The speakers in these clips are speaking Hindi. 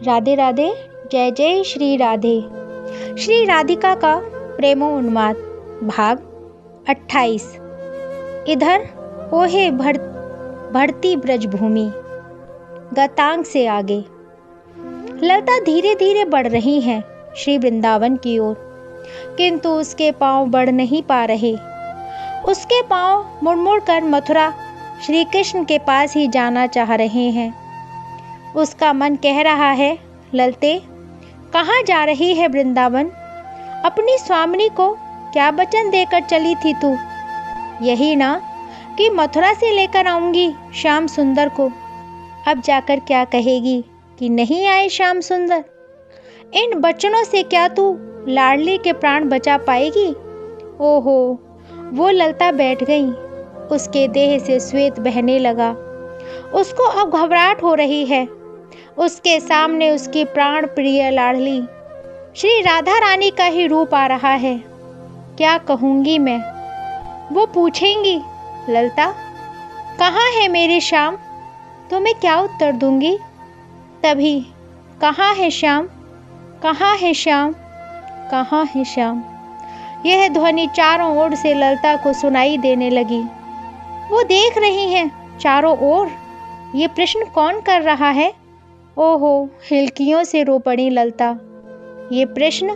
राधे राधे। जय जय श्री राधे। श्री राधिका का प्रेमोन्माद भाग 28। इधर ओहे बढ़ती ब्रजभूमि। गतांग से आगे ललता धीरे धीरे बढ़ रही हैं श्री वृंदावन की ओर, किंतु उसके पांव बढ़ नहीं पा रहे। उसके पांव मुड़ मुड़ कर मथुरा श्री कृष्ण के पास ही जाना चाह रहे हैं। उसका मन कह रहा है, ललते कहाँ जा रही है वृंदावन? अपनी स्वामिनी को क्या वचन देकर चली थी तू? यही ना कि मथुरा से लेकर आऊंगी श्याम सुंदर को। अब जाकर क्या कहेगी कि नहीं आए श्याम सुंदर? इन वचनों से क्या तू लाडली के प्राण बचा पाएगी? ओहो, वो ललता बैठ गई। उसके देह से श्वेत बहने लगा। उसको अब घबराहट हो रही है। उसके सामने उसकी प्राण प्रिय लाडली श्री राधा रानी का ही रूप आ रहा है। क्या कहूँगी मैं? वो पूछेंगी, ललता कहाँ है मेरे श्याम? तो मैं क्या उत्तर दूंगी? तभी कहाँ है श्याम, कहाँ है श्याम, कहाँ है श्याम? यह ध्वनि चारों ओर से ललता को सुनाई देने लगी। वो देख रही हैं चारों ओर। ये प्रश्न कौन कर रहा है? ओहो, हिलकियों से रो पड़ी ललता। ये प्रश्न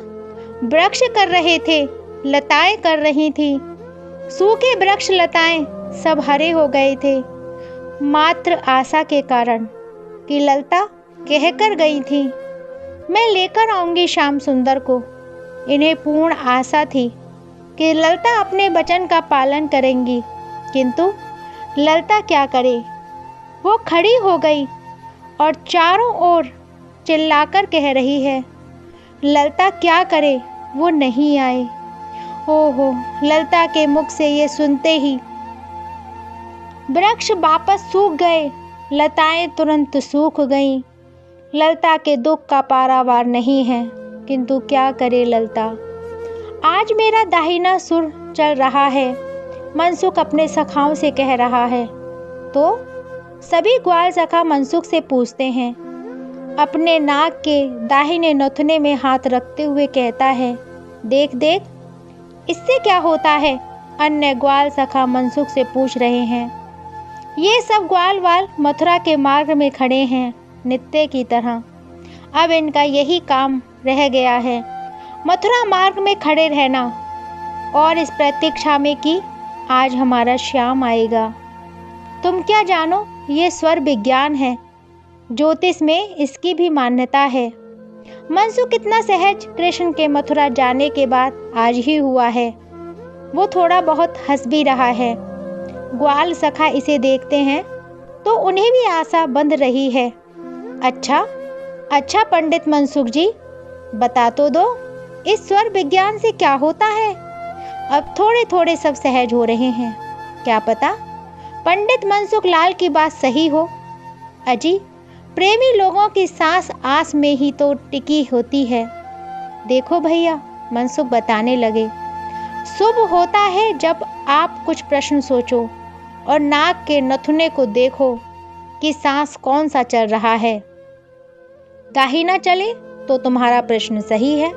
वृक्ष कर रहे थे, लताएं कर रही थी। सूखे वृक्ष लताएं सब हरे हो गए थे, मात्र आशा के कारण कि ललता कह कर गई थी, मैं लेकर आऊंगी श्याम सुंदर को। इन्हें पूर्ण आशा थी कि ललता अपने वचन का पालन करेंगी, किंतु ललता क्या करे? वो खड़ी हो गई और चारों ओर चिल्लाकर कह रही है, ललता क्या करे? वो नहीं आए। ओहो, ललता के मुख से ये सुनते ही वृक्ष वापस सूख गए, लताएं तुरंत सूख गईं। ललता के दुख का पारावार नहीं है, किंतु क्या करे ललता? आज मेरा दाहिना सुर चल रहा है, मनसुख अपने सखाओं से कह रहा है। तो सभी ग्वाल सखा मनसुख से पूछते हैं। अपने नाक के दाहिने नथुने में हाथ रखते हुए कहता है, देख देख इससे क्या होता है? अन्य ग्वाल सखा मनसुख से पूछ रहे हैं। ये सब ग्वाल वाल मथुरा के मार्ग में खड़े हैं नित्य की तरह। अब इनका यही काम रह गया है, मथुरा मार्ग में खड़े रहना और इस प्रतीक्षा में कि आज हमारा श्याम आएगा। तुम क्या जानो, ये स्वर विज्ञान है। ज्योतिष में इसकी भी मान्यता है। मनसुख कितना सहज कृष्ण के मथुरा जाने के बाद आज ही हुआ है। वो थोड़ा बहुत हंस भी रहा है। ग्वाल सखा इसे देखते हैं तो उन्हें भी आशा बंध रही है। अच्छा पंडित मनसुख जी, बता तो दो, इस स्वर विज्ञान से क्या होता है? अब थोड़े थोड़े सब सहज हो रहे हैं। क्या पता पंडित मनसुख लाल की बात सही हो। अजी, प्रेमी लोगों की सांस आस में ही तो टिकी होती है। देखो भैया, मनसुख बताने लगे, शुभ होता है जब आप कुछ प्रश्न सोचो और नाक के नथुने को देखो कि सांस कौन सा चल रहा है। दाहिना चले तो तुम्हारा प्रश्न सही है,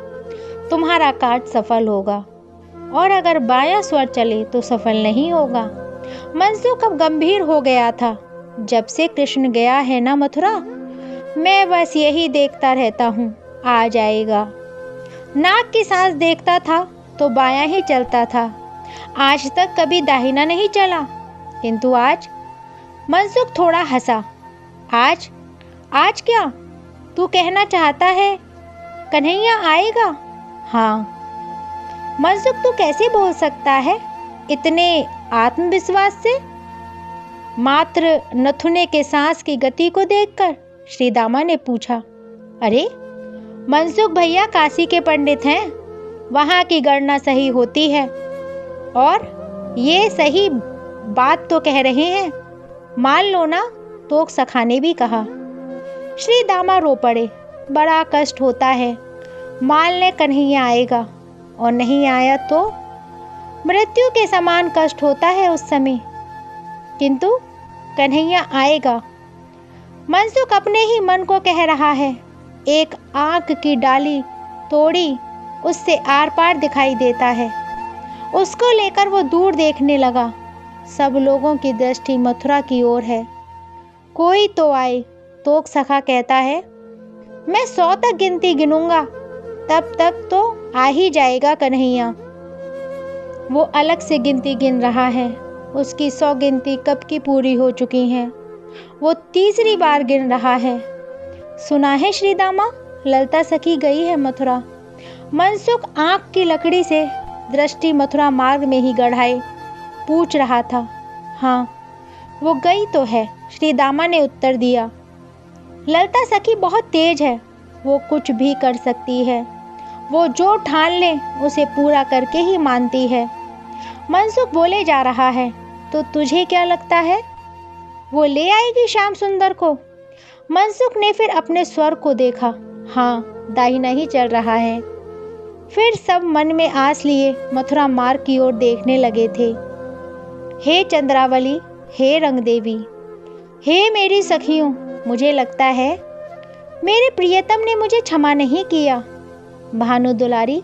तुम्हारा कार्य सफल होगा, और अगर बायां स्वर चले तो सफल नहीं होगा। मनसुख अब गंभीर हो गया था। जब से कृष्ण गया है ना मथुरा, मैं बस यही देखता रहता हूँ, आ जाएगा। नाक की सांस देखता था तो बायां ही चलता था, आज तक कभी दाहिना नहीं चला। किंतु आज मनसुख थोड़ा हंसा। आज क्या तू कहना चाहता है? कन्हैया आएगा? हाँ। मनसुख तू कैसे बोल सकता है इतने आत्मविश्वास से? मात्र नथुने के सांस की गति को देखकर श्री दामा ने पूछा। अरे मनसुख भैया काशी के पंडित हैं, वहाँ की गणना सही होती है और ये सही बात तो कह रहे हैं, मान लो ना। तो सखा ने भी कहा। श्री दामा रो पड़े। बड़ा कष्ट होता है, मान ले कन्हैया आएगा और नहीं आया तो मृत्यु के समान कष्ट होता है उस समय, किंतु कन्हैया आएगा। मनसुख अपने ही मन को कह रहा है। एक आँख की डाली तोड़ी उससे आर पार दिखाई देता है। उसको लेकर वो दूर देखने लगा। सब लोगों की दृष्टि मथुरा की ओर है। कोई तो आए। तोक सखा कहता है, मैं 100 तक गिनती गिनूंगा, तब तक तो आ ही जाएगा कन्हैया। वो अलग से गिनती गिन रहा है। उसकी 100 गिनती कब की पूरी हो चुकी हैं। वो तीसरी बार गिन रहा है। सुना है श्रीदामा, ललता सखी गई है मथुरा। मनसुख आँख की लकड़ी से दृष्टि मथुरा मार्ग में ही गढ़ाए पूछ रहा था। हाँ, वो गई तो है, श्रीदामा ने उत्तर दिया। ललता सखी बहुत तेज है, वो कुछ भी कर सकती है। वो जो ठान ले उसे पूरा करके ही मानती है। मनसुख बोले जा रहा है, तो तुझे क्या लगता है, वो ले आएगी श्याम सुंदर को? मनसुख ने फिर अपने स्वर को देखा। हाँ, दाहिना ही चल रहा है। फिर सब मन में आस लिए मथुरा मार्ग की ओर देखने लगे थे। हे चंद्रावली, हे रंगदेवी, हे मेरी सखियों, मुझे लगता है मेरे प्रियतम ने मुझे क्षमा नहीं किया। भानु दुलारी,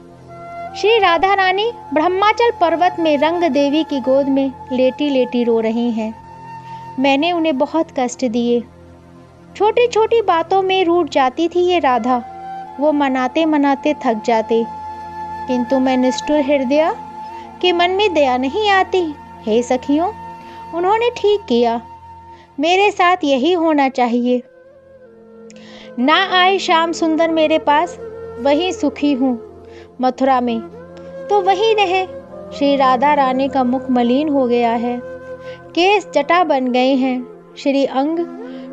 श्री राधा रानी ब्रह्माचल पर्वत में रंग देवी की गोद में लेटी लेटी रो रही हैं। मैंने उन्हें बहुत कष्ट दिए। छोटी छोटी बातों में रूठ जाती थी ये राधा। वो मनाते मनाते थक जाते, किंतु मैं निष्ठुर हृदय के मन में दया नहीं आती। हे सखियों, उन्होंने ठीक किया। मेरे साथ यही होना चाहिए। ना आए श्याम सुंदर मेरे पास, वहीं सुखी हूँ मथुरा में, तो वहीं रहे। श्री राधा रानी का मुख मलिन हो गया है, केस जटा बन गए हैं। श्री अंग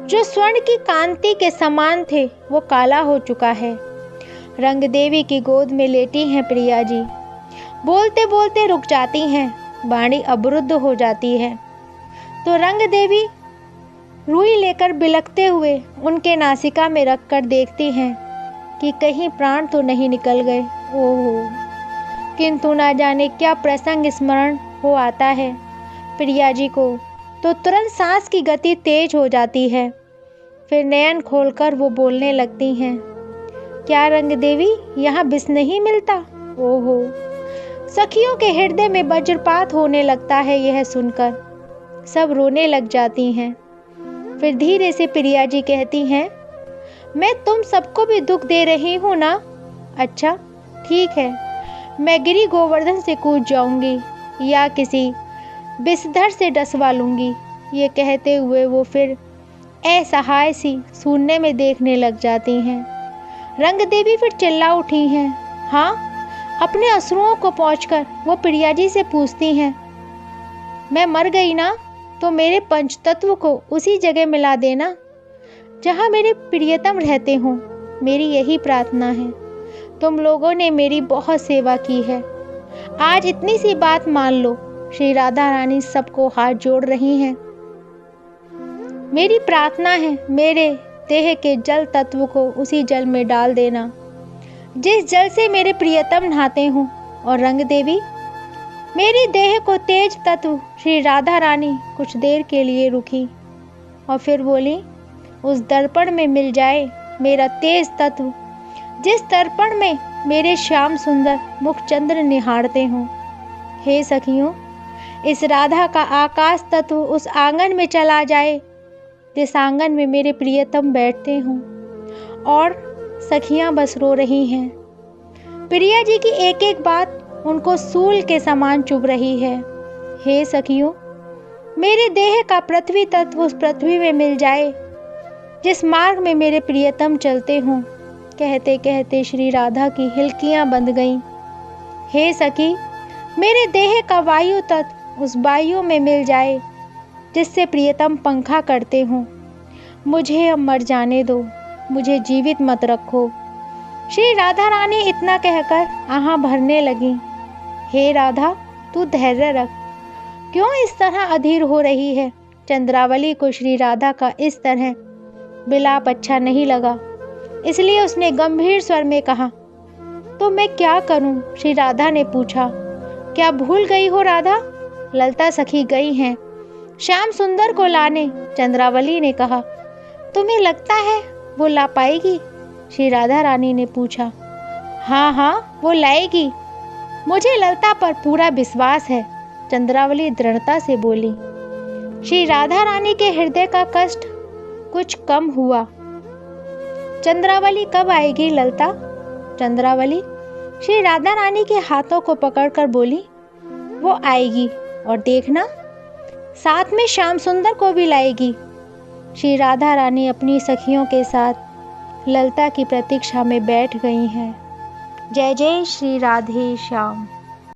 जो स्वर्ण की कांति के समान थे वो काला हो चुका है। रंग देवी की गोद में लेटी हैं प्रिया जी। बोलते बोलते रुक जाती हैं, वाणी अवरुद्ध हो जाती है। तो रंग देवी रुई लेकर बिलखते हुए उनके नासिका में रखकर देखती हैं कि कहीं प्राण तो नहीं निकल गए। ओहो, किंतु ना जाने क्या प्रसंग स्मरण हो आता है प्रिया जी को, तो तुरंत सांस की गति तेज हो जाती है। फिर नयन खोलकर वो बोलने लगती हैं, क्या रंग देवी, यहाँ बिस नहीं मिलता? ओहो, सखियों के हृदय में वज्रपात होने लगता है यह सुनकर। सब रोने लग जाती हैं। फिर धीरे से प्रिया जी कहती हैं, मैं तुम सबको भी दुख दे रही हूँ ना? अच्छा ठीक है, मैं गिरी गोवर्धन से कूद जाऊंगी या किसी विषधर से डसवा लूंगी। ये कहते हुए वो फिर असहाय सी शून्य में देखने लग जाती हैं। रंग देवी फिर चिल्ला उठी हैं। हाँ, अपने असुरों को पहुंचकर वो प्रिया जी से पूछती हैं, मैं मर गई ना तो मेरे पंचतत्व को उसी जगह मिला देना जहाँ मेरे प्रियतम रहते हों। मेरी यही प्रार्थना है। तुम लोगों ने मेरी बहुत सेवा की है, आज इतनी सी बात मान लो। श्री राधा रानी सबको हाथ जोड़ रही हैं। मेरी प्रार्थना है, मेरे देह के जल तत्व को उसी जल में डाल देना जिस जल से मेरे प्रियतम नहाते हों। और रंग देवी, मेरी देह को तेज तत्व श्री राधा रानी कुछ देर के लिए रुकी और फिर बोली, उस दर्पण में मिल जाए मेरा तेज तत्व जिस दर्पण में मेरे श्याम सुंदर मुखचंद्र निहारते हों। हे सखियों, इस राधा का आकाश तत्व उस आंगन में चला जाए जिस आंगन में मेरे प्रियतम बैठते हों। और सखियां बस रो रही हैं। प्रिया जी की एक एक बात उनको सूल के समान चुभ रही है। हे सखियों, मेरे देह का पृथ्वी तत्व उस पृथ्वी में मिल जाए जिस मार्ग में मेरे प्रियतम चलते हों। कहते कहते श्री राधा की हिलकियां बंध गईं। हे सखी, मेरे देह का वायु तत्व उस वायु में मिल जाए जिससे प्रियतम पंखा करते हों। मुझे अब मर जाने दो, मुझे जीवित मत रखो। श्री राधा रानी इतना कहकर आह भरने लगी। हे राधा, तू धैर्य रख, क्यों इस तरह अधीर हो रही है? चंद्रावली को श्री राधा का इस तरह विलाप अच्छा नहीं लगा, इसलिए उसने गंभीर स्वर में कहा, तो मैं क्या करूं? श्री राधा ने पूछा, क्या भूल गई हो राधा? ललता सखी गई हैं श्याम सुंदर को लाने। चंद्रावली ने कहा, तुम्हें लगता है वो ला पाएगी? श्री राधा रानी ने पूछा। हाँ हाँ, वो लाएगी, मुझे ललता पर पूरा विश्वास है, चंद्रावली दृढ़ता से बोली। श्री राधा रानी के हृदय का कष्ट कुछ कम हुआ। चंद्रावली कब आएगी ललता? चंद्रावली श्री राधा रानी के हाथों को पकड़कर बोली। वो आएगी, और देखना, साथ में श्याम सुंदर को भी लाएगी। श्री राधा रानी अपनी सखियों के साथ ललता की प्रतीक्षा में बैठ गई हैं। जय जय श्री राधे श्याम।